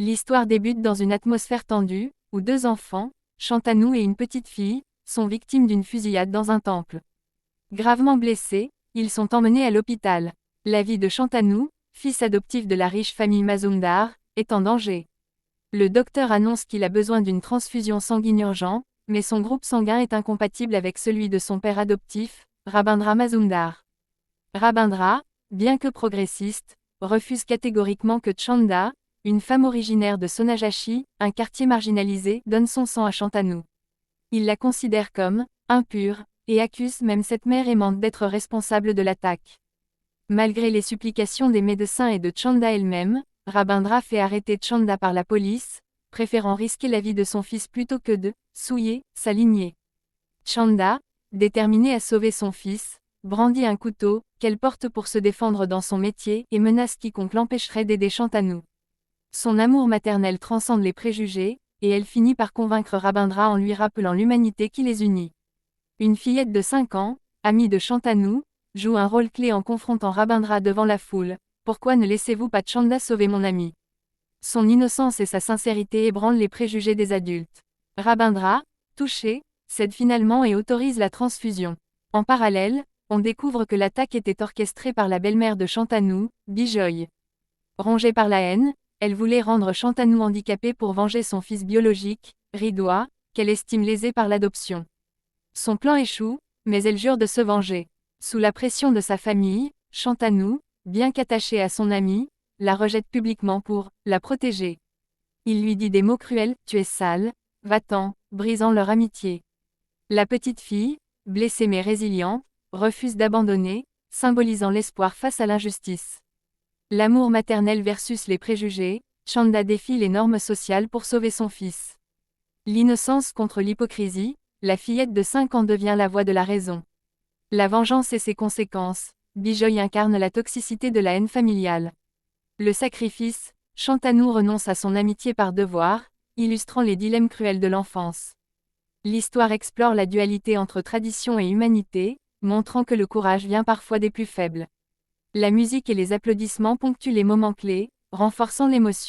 L'histoire débute dans une atmosphère tendue, où deux enfants, Shantanu et une petite fille, sont victimes d'une fusillade dans un temple. Gravement blessés, ils sont emmenés à l'hôpital. La vie de Shantanu, fils adoptif de la riche famille Mazumdar, est en danger. Le docteur annonce qu'il a besoin d'une transfusion sanguine urgente, mais son groupe sanguin est incompatible avec celui de son père adoptif, Rabindra Mazumdar. Rabindra, bien que progressiste, refuse catégoriquement que Chanda, une femme originaire de Sonajashi, un quartier marginalisé, donne son sang à Shantanu. Il la considère comme impure, et accuse même cette mère aimante d'être responsable de l'attaque. Malgré les supplications des médecins et de Chanda elle-même, Rabindra fait arrêter Chanda par la police, préférant risquer la vie de son fils plutôt que de souiller sa lignée. Chanda, déterminée à sauver son fils, brandit un couteau, qu'elle porte pour se défendre dans son métier, et menace quiconque l'empêcherait d'aider Shantanu. Son amour maternel transcende les préjugés, et elle finit par convaincre Rabindra en lui rappelant l'humanité qui les unit. Une fillette de 5 ans, amie de Shantanu, joue un rôle clé en confrontant Rabindra devant la foule. Pourquoi ne laissez-vous pas Chanda sauver mon ami? Son innocence et sa sincérité ébranlent les préjugés des adultes. Rabindra, touché, cède finalement et autorise la transfusion. En parallèle, on découvre que l'attaque était orchestrée par la belle-mère de Shantanu, Bijoy. Rongée par la haine, elle voulait rendre Shantanu handicapé pour venger son fils biologique, Ridwa, qu'elle estime lésé par l'adoption. Son plan échoue, mais elle jure de se venger. Sous la pression de sa famille, Shantanu, bien qu'attaché à son ami, la rejette publiquement pour la protéger. Il lui dit des mots cruels, tu es sale, va-t'en, brisant leur amitié. La petite fille, blessée mais résiliente, refuse d'abandonner, symbolisant l'espoir face à l'injustice. L'amour maternel versus les préjugés, Chanda défie les normes sociales pour sauver son fils. L'innocence contre l'hypocrisie, la fillette de 5 ans devient la voix de la raison. La vengeance et ses conséquences, Bijoy incarne la toxicité de la haine familiale. Le sacrifice, Shantanu renonce à son amitié par devoir, illustrant les dilemmes cruels de l'enfance. L'histoire explore la dualité entre tradition et humanité, montrant que le courage vient parfois des plus faibles. La musique et les applaudissements ponctuent les moments clés, renforçant l'émotion.